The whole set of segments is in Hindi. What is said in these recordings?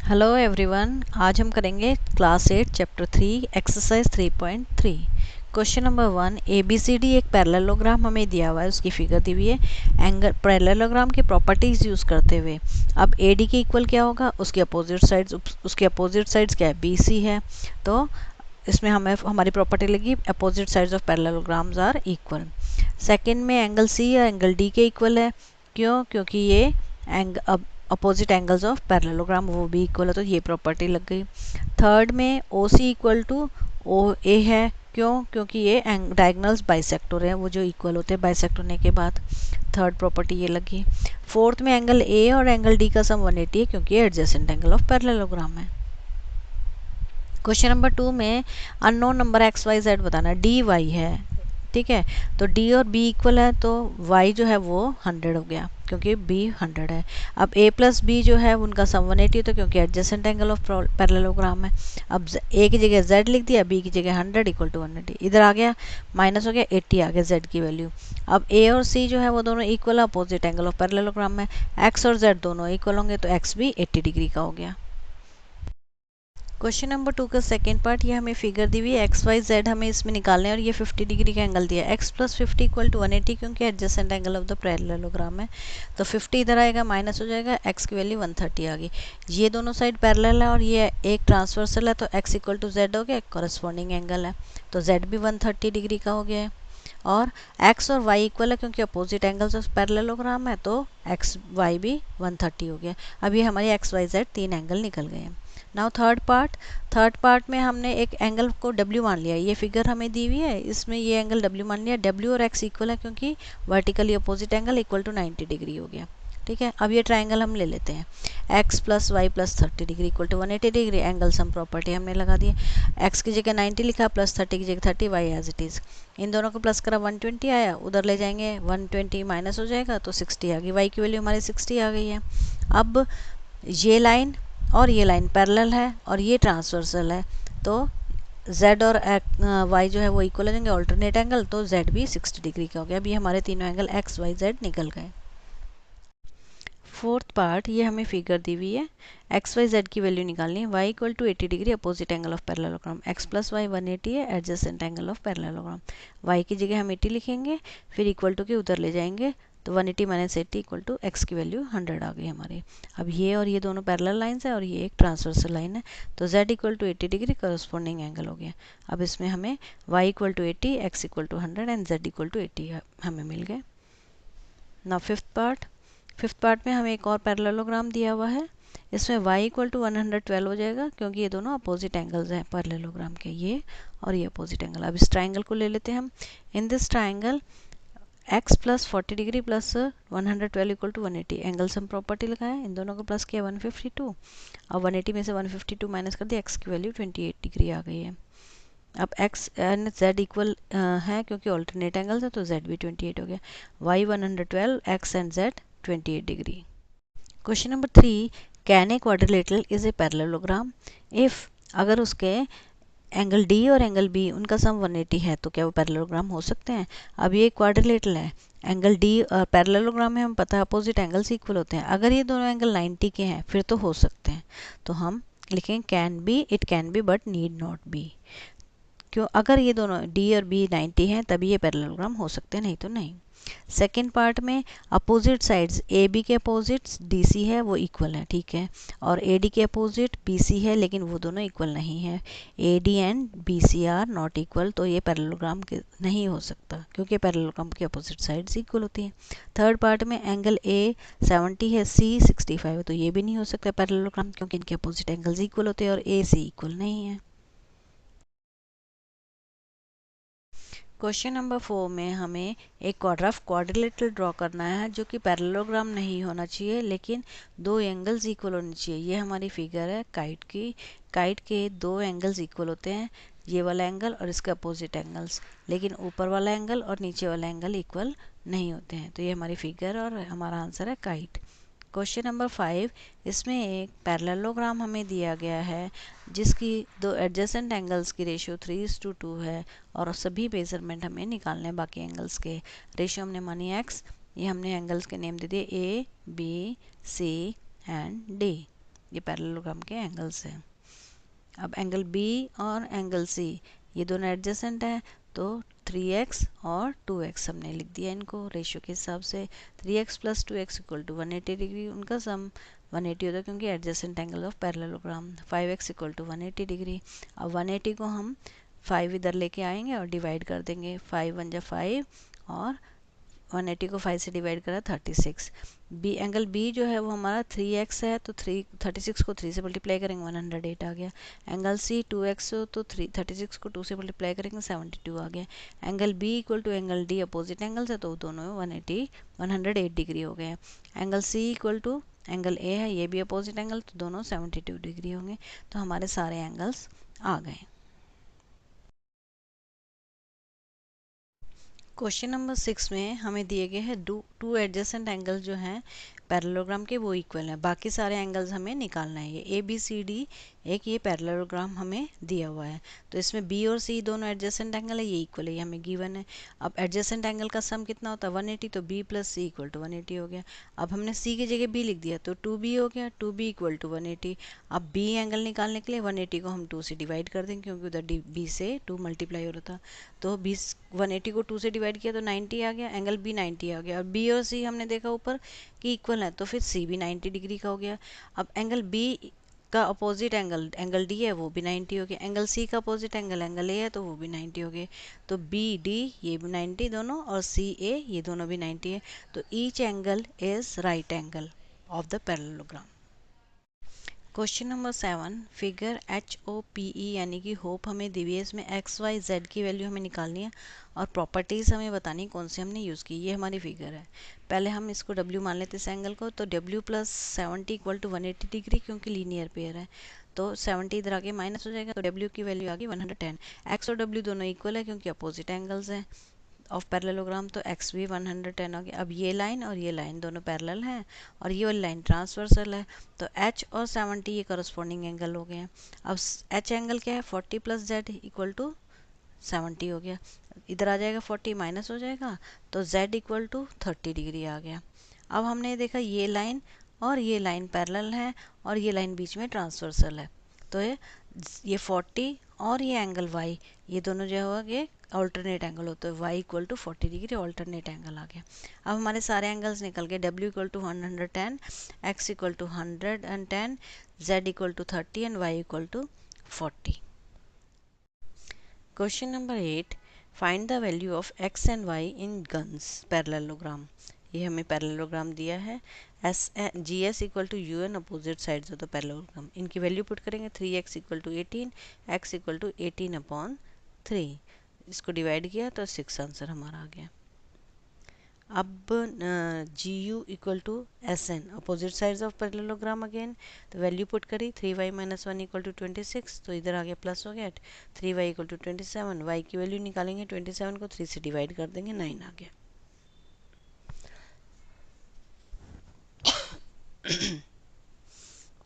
हेलो एवरीवन, आज हम करेंगे class 8 chapter 3 exercise 3.3। Question number 1, A B C D एक पैरेललोग्राम हमें दिया हुआ है, उसकी फिगर दी हुई है। एंगल पैरेललोग्राम की प्रॉपर्टीज यूज़ करते हुए अब ए डी के इक्वल क्या होगा, उसकी अपोजिट साइड्स क्या है, बी सी है। तो इसमें हमें हमारी प्रॉपर्टी लगी opposite sides of parallelograms are equal. Second में एंगल सी या एंगल डी के इक्वल है। क्यों? क्योंकि ये अपोजिट एंगल्स ऑफ पैरेललोग्राम वो भी इक्वल है, तो ये प्रॉपर्टी लग गई। थर्ड में ओ सी इक्वल टू ओ ए है। क्यों? क्योंकि ये डायगोनल्स बाइसेक्टर हैं, वो जो इक्वल होते हैं बाइसेक्ट होने के बाद। थर्ड प्रॉपर्टी ये लगी। फोर्थ में एंगल ए और एंगल डी का सम 180 है, क्योंकि ये एडजेसेंट एंगल ऑफ पैरेललोग्राम है। क्वेश्चन नंबर 2 में unknown number X Y Z बताना, डी वाई है। ठीक है, तो डी और बी इक्वल है, तो y जो है वो 100 हो गया, क्योंकि b 100 है। अब a प्लस बी जो है उनका सम 180 तो क्योंकि एडजेसेंट एंगल ऑफ पैरेललोग्राम है। अब a की जगह z लिख दिया, b की जगह 100 इक्वल टू 180, इधर आ गया माइनस हो गया 80 आ गया z की वैल्यू। अब a और c जो है वो दोनों इक्वल है, अपोजिट एंगल ऑफ पैरेललोग्राम में। x और z दोनों इक्वल होंगे, तो x भी 80 डिग्री का हो गया। क्वेश्चन नंबर 2 का सेकेंड पार्ट, ये हमें फिगर दी हुई है, एक्स वाई जेड हमें इसमें निकालना है और ये 50 डिग्री का एंगल दिया है। एक्स प्लस 50 इक्वल टू 180, क्योंकि adjacent angle of the parallelogram है। तो 50 इधर आएगा, माइनस हो जाएगा, एक्स की वैल्यू 130 आ गई। ये दोनों साइड पैरेलल है और ये एक ट्रांसवर्सल है, तो एक्स इक्वल टू जेड हो गया, कॉरस्पॉन्डिंग एंगल है, तो जेड भी 130 डिग्री का हो गया है। और x और y इक्वल है, क्योंकि अपोजिट एंगल्स ऑफ पैरेललोग्राम है, तो x y भी 130 हो गया। अब ये हमारी x y z तीन एंगल निकल गए हैं। नाउ थर्ड पार्ट में हमने एक एंगल को w मान लिया। ये फिगर हमें दी हुई है, इसमें ये एंगल w मान लिया। w और x इक्वल है, क्योंकि vertically opposite angle equal to 90 degree हो गया। ठीक है, अब ये ट्राइंगल हम ले लेते हैं। x plus Y plus 30 degree equal to 180 degree, angle sum property हमने लगा दी। x की जगह 90 लिखा, प्लस 30 की जगह 30, y एज इट इज़। इन दोनों को प्लस करा, 120 आया, उधर ले जाएंगे 120 माइनस हो जाएगा, तो 60 आ गई। y की वैल्यू हमारी 60 आ गई है। अब ये लाइन और ये लाइन पैरेलल है और ये ट्रांसवर्सल है, तो z और y जो है वो इक्वल हो जाएंगे, ऑल्टरनेट एंगल, तो z भी 60 डिग्री का हो गया। अभी हमारे तीनों एंगल x y z निकल गए। फोर्थ पार्ट, ये हमें फिगर दी हुई है, एक्स वाई जेड की वैल्यू निकालनी है। y equal to 80 degree, opposite angle of parallelogram. x plus Y 180 है, adjacent angle of parallelogram. y की जगह हम 80 लिखेंगे, फिर इक्वल टू के उधर ले जाएंगे, तो 180 माइनस 80 इक्वल टू एक्स की वैल्यू 100 आ गई हमारी। अब ये और ये दोनों पैरेलल लाइंस है और ये एक ट्रांसवर्सल लाइन है, तो z equal to 80 degree corresponding angle हो गया। अब इसमें हमें y equal to 80, x equal to 100 and z equal to 80 हमें मिल गए। नाउ फिफ्थ पार्ट में हमें एक और पैरेललोग्राम दिया हुआ है। इसमें y इक्वल टू 112 हो जाएगा, क्योंकि ये दोनों अपोजिट एंगल्स हैं पैरेललोग्राम के, ये और ये अपोजिट एंगल। अब इस ट्राइंगल को ले लेते हैं हम। In this triangle x plus 40 degree plus 112 equal to 180, angle sum property लगाएं, इन दोनों को प्लस किया 152। अब 180 में से 152 माइनस कर दिया, x की वैल्यू 28 डिग्री आ गई है। अब x एंड z इक्वल है, क्योंकि ऑल्टरनेट एंगल्स है, तो z भी 28 हो गया। y 112, x and z 28 degree. Question number 3, can a quadrilateral is a parallelogram if, अगर उसके एंगल डी और एंगल बी उनका सम 180 है, तो क्या वो पैरेललोग्राम हो सकते हैं? अब ये क्वाड्रिलेटरल है, एंगल डी पैरेललोग्राम में हम पता है अपोजिट एंगल्स इक्वल होते हैं। अगर ये दोनों एंगल 90 के हैं फिर तो हो सकते हैं, तो हम लिखेंगे can be, it can be but need not be. क्यों? अगर ये दोनों डी और बी 90 हैं तभी ये पैरेललोग्राम हो सकते हैं, नहीं तो नहीं। सेकेंड पार्ट में अपोजिट साइड्स ए बी के अपोजिट्स डी सी है, वो इक्वल है, ठीक है, और ए डी के अपोजिट बी सी है, लेकिन वो दोनों इक्वल नहीं है। A D and B C are not equal, तो ये पैरेललोग्राम नहीं हो सकता, क्योंकि पैरेललोग्राम की अपोजिट साइड्स इक्वल होती हैं। थर्ड पार्ट में एंगल ए 70 है, सी 65 है, तो ये भी नहीं हो सकता पैरेललोग्राम, क्योंकि इनके अपोजिट एंगल्स इक्वल होते हैं और ए सी इक्वल नहीं है। क्वेश्चन नंबर 4 में हमें एक रफ क्वाड्रिलेटरल ड्रॉ करना है, जो कि पैरेललोग्राम नहीं होना चाहिए, लेकिन दो एंगल्स इक्वल होने चाहिए। ये हमारी फिगर है काइट की। काइट के दो एंगल्स इक्वल होते हैं, ये वाला एंगल और इसके अपोजिट एंगल्स, लेकिन ऊपर वाला एंगल और नीचे वाला एंगल इक्वल नहीं होते हैं। तो ये हमारी फिगर और हमारा आंसर है काइट। क्वेश्चन नंबर 5, इसमें एक पैरेललोग्राम हमें दिया गया है, जिसकी दो एडजेसेंट एंगल्स की रेशियो 3:2 है, और सभी मेजरमेंट हमें निकालने हैं बाकी एंगल्स के। रेशियो हमने मानी x, ये हमने एंगल्स के नेम दे दिए A B C and D. ये पैरेललोग्राम के एंगल्स हैं। अब एंगल बी और एंगल सी ये दोनों एडजेसेंट हैं, तो 3x और 2x हमने लिख दिया इनको रेशियो के हिसाब से। 3x plus 2x equal to 180 degree, उनका सम 180 होता है क्योंकि adjacent angle of parallelogram. 5x equal to 180 degree. अब 180 को हम 5 इधर लेके आएंगे और डिवाइड कर देंगे। 5 1 जा 5 और 180 को 5 से डिवाइड करा 36। बी एंगल बी जो है वो हमारा 3x है, तो 36 को 3 से मल्टीप्लाई करेंगे 108 आ गया। एंगल सी 2x हो तो 36 को 2 से मल्टीप्लाई करेंगे 72 आ गया। Angle B equal to angle D opposite angles है, तो दोनों 108 डिग्री हो गए। Angle C equal to angle A है, ये भी अपोजिट एंगल, तो दोनों 72 डिग्री होंगे। तो हमारे सारे एंगल्स आ गए। क्वेश्चन नंबर 6 में हमें दिए गए हैं टू एडजेसेंट एंगल जो हैं पैरेललोग्राम के वो इक्वल हैं। बाकी सारे एंगल्स हमें निकालना है। ये ए बी सी डी एक ये पैरेललोग्राम हमें दिया हुआ है, तो इसमें बी और सी दोनों एडजेसेंट एंगल है, ये इक्वल है, ये हमें गिवन है। अब एडजेसेंट एंगल का सम कितना होता है 180, तो B plus C equal to 180 हो गया। अब हमने सी की जगह बी लिख दिया तो 2b हो गया, 2b इक्वल टू 180। अब बी एंगल निकालने के लिए 180 को हम 2 से डिवाइड कर देंगे क्योंकि उधर बी से 2 मल्टीप्लाई हो रहा था, तो 180 को 2 से डिवाइड किया तो 90 आ गया, एंगल बी 90 आ गया। और बी और सी हमने देखा ऊपर कि इक्वल है, तो फिर सी भी 90 डिग्री का हो गया। अब एंगल बी का अपोजिट एंगल एंगल डी है, वो भी 90 हो गया। एंगल सी का अपोजिट एंगल एंगल ए है, तो वो भी 90 हो गए। तो बी डी ये भी 90 दोनों, और सी ए ये दोनों भी 90 है। तो each angle is right angle of the parallelogram. Question number 7 figure H O P E यानी कि होप हमें दी हुई है। इसमें एक्स वाई जेड की वैल्यू हमें निकालनी है और प्रॉपर्टीज़ हमें बतानी है कौन सी हमने यूज़ की। ये हमारी फिगर है। पहले हम इसको डब्ल्यू मान लेते हैं इस एंगल को, तो W plus 70 equal to 180 degree क्योंकि लीनियर पेयर है, तो 70 इधर आके माइनस हो जाएगा, तो डब्ल्यू की वैल्यू आ गई 110। एक्स और डब्ल्यू दोनों इक्वल है क्योंकि अपोजिट एंगल्स हैं ऑफ पैरेललोग्राम, तो एक्स भी 110 हो गया। अब ये लाइन और ये लाइन दोनों पैरेलल हैं और ये वाली लाइन ट्रांसवर्सल है, तो एच और 70 ये करस्पॉन्डिंग एंगल हो गए हैं। अब एच एंगल क्या है 40 प्लस जेड इक्वल टू 70 हो गया। इधर आ जाएगा 40 माइनस हो जाएगा, तो जेड इक्वल टू 30 डिग्री आ गया। अब हमने देखा ये लाइन और ये लाइन पैरेलल है और ये लाइन बीच में ट्रांसवर्सल है, तो ये 40 और ये एंगल y ये दोनों जो है ये अल्टरनेट एंगल होता है। y equal to 40 degree alternate angle आ गया। अब हमारे सारे एंगल्स निकल गए। w equal to 110, x equal to 110, z equal to 30 and y equal to 40। Question number 8 find the value of x and y in guns parallelogram. ये हमें पैरेललोग्राम दिया है। S G S equal to U N opposite sides of the parallelogram. इनकी वैल्यू पुट करेंगे 3x equal to 18, x equal to 18/3। इसको डिवाइड किया तो 6 आंसर हमारा आ गया। अब G U equal to S N opposite sides of parallelogram again, तो वैल्यू पुट करी 3y माइनस 1 इक्वल टू 26, तो इधर आ गया प्लस हो गया 3y इक्वल टू 27। y की वैल्यू निकालेंगे 27 को 3 से डिवाइड कर देंगे 9 आ गया।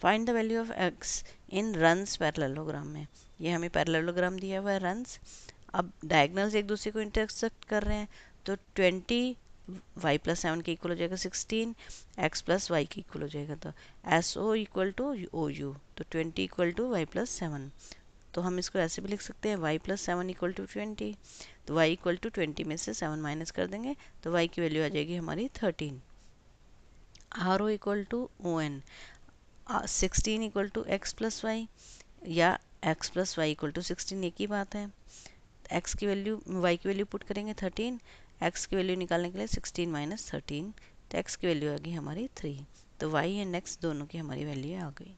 Find the value of x in runs parallelogram में। ये हमें पैरेललोग्राम दिया हुआ है रन्स। अब डायगनल्स एक दूसरे को इंटरसेक्ट कर रहे हैं, तो 20 y प्लस 7 के इक्वल हो जाएगा 16, x प्लस वाई के इक्वल हो जाएगा, तो S O equal to O U, तो 20 इक्वल टू वाई प्लस 7। तो हम इसको ऐसे भी लिख सकते हैं y प्लस 7 इक्वल टू 20, तो y इक्वल टू 20 में से 7 माइनस कर देंगे तो y की वैल्यू आ जाएगी हमारी 13। R O equal to O N, 16 equal to X plus Y या x plus Y equal to 16 एक ही बात है। x की वैल्यू y की वैल्यू पुट करेंगे 13, x की वैल्यू निकालने के लिए 16 माइनस 13, तो x की वैल्यू आ गई हमारी 3। तो y एंड x दोनों की हमारी वैल्यू आ गई।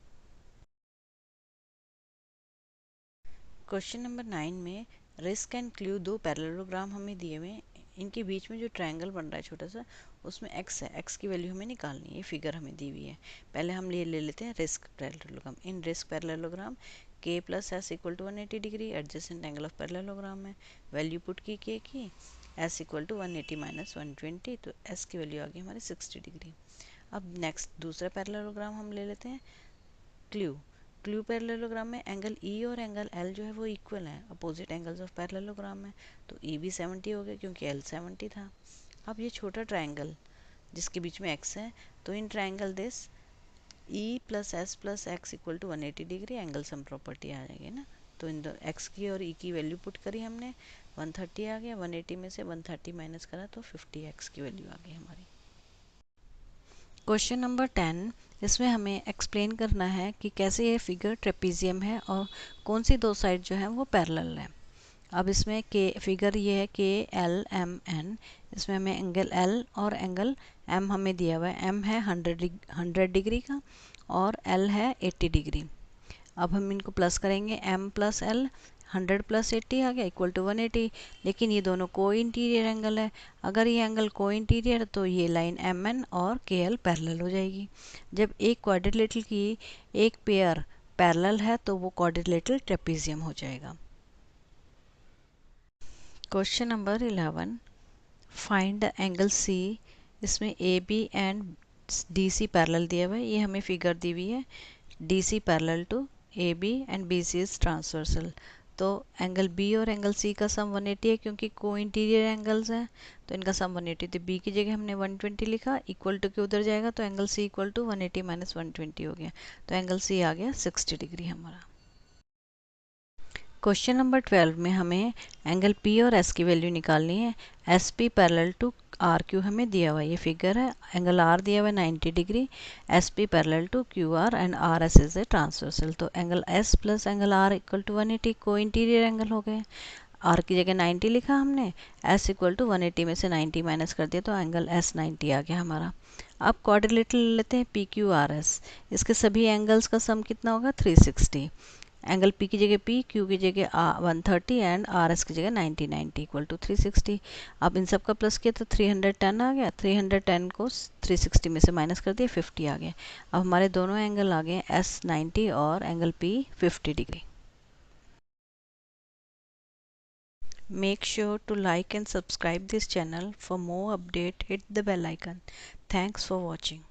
क्वेश्चन नंबर 9 में रिस्क एंड क्लू दो पैरेललोग्राम हमें दिए हुए हैं। इनके बीच में जो ट्रायंगल बन रहा है छोटा सा, उसमें x है, x की वैल्यू हमें निकालनी है। फिगर हमें दी हुई है। पहले हम ले लेते हैं risk parallelogram. In risk parallelogram k plus S equal to 180 degree adjacent angle of parallelogram में वैल्यू पुट की k की, s इक्वल टू 180 माइनस 120, तो s की वैल्यू आ गई हमारी 60 डिग्री। अब नेक्स्ट दूसरा पैरेललोग्राम हम ले लेते हैं क्लू। क्लू पैरेललोग्राम में एंगल ई और एंगल एल जो है वो इक्वल है अपोजिट एंगल्स ऑफ पैरेललोग्राम में, तो ई भी 70 हो गया क्योंकि एल 70 था। अब ये छोटा ट्रायंगल जिसके बीच में एक्स है, तो in triangle this E plus S plus x equal to 180 degree angle sum property आ जाएगी ना। तो इन दो एक्स की और ई की वैल्यू पुट करी हमने, 130 आ गया, 180 में से 130 माइनस करा तो 50 एक्स की वैल्यू आ गई हमारी। क्वेश्चन नंबर 10, इसमें हमें एक्सप्लेन करना है कि कैसे ये फिगर ट्रेपीजियम है और कौन सी दो साइड जो है वो पैरेलल है। अब इसमें के फिगर ये है के एल एम एन, इसमें हमें एंगल एल और एंगल एम हमें दिया हुआ है। एम है 100 डिग्री का और एल है 80 डिग्री। अब हम इनको प्लस करेंगे, एम प्लस एल, 100 प्लस 80 आ गया इक्वल टू 180। लेकिन ये दोनों को इंटीरियर एंगल है, अगर ये एंगल को इंटीरियर तो ये लाइन एम एन और के एल पैरेलल हो जाएगी। जब एक क्वाड्रिलेटरल की एक पेयर पैरेलल है तो वो क्वाड्रिलेटरल ट्रेपीजियम हो जाएगा। Question number 11, find the angle C. इसमें A B and D C parallel दिया हुआ है, ये हमें फिगर दी हुई है। D C parallel to A B and B C is transversal. तो एंगल बी और एंगल सी का सम 180 है क्योंकि को इंटीरियर एंगल्स हैं, तो इनका सम 180। तो बी की जगह हमने 120 लिखा, इक्वल टू के उधर जाएगा तो angle C equal to 180 minus 120 हो गया। तो एंगल सी आ गया 60 डिग्री हमारा। क्वेश्चन नंबर 12 में हमें एंगल पी और एस की वैल्यू निकालनी है। S P parallel to R Q हमें दिया हुआ है, ये फिगर है। एंगल आर दिया हुआ है 90 degree, S P parallel to Q R and R S is a transversal. तो angle S plus angle R equal to 180 को इंटीरियर एंगल हो गए। आर की जगह 90 लिखा हमने, एस इक्वल टू 180 में से 90 माइनस कर दिया तो एंगल एस 90 आ गया हमारा। अब क्वाड्रिलेटरल लेते हैं पी क्यू आर एस, इसके सभी एंगल्स का सम कितना होगा 360। एंगल पी की जगह पी, क्यू की जगह 130 एंड आर एस की जगह 90, 90 इक्वल टू 360। अब इन सब का प्लस किया तो 310 आ गया, 310 को 360 में से माइनस कर दिया 50 आ गया। अब हमारे दोनों एंगल आ गए एस 90 और angle P 50 degree. Make sure to like and subscribe this channel. For more update, hit the bell icon. Thanks for watching.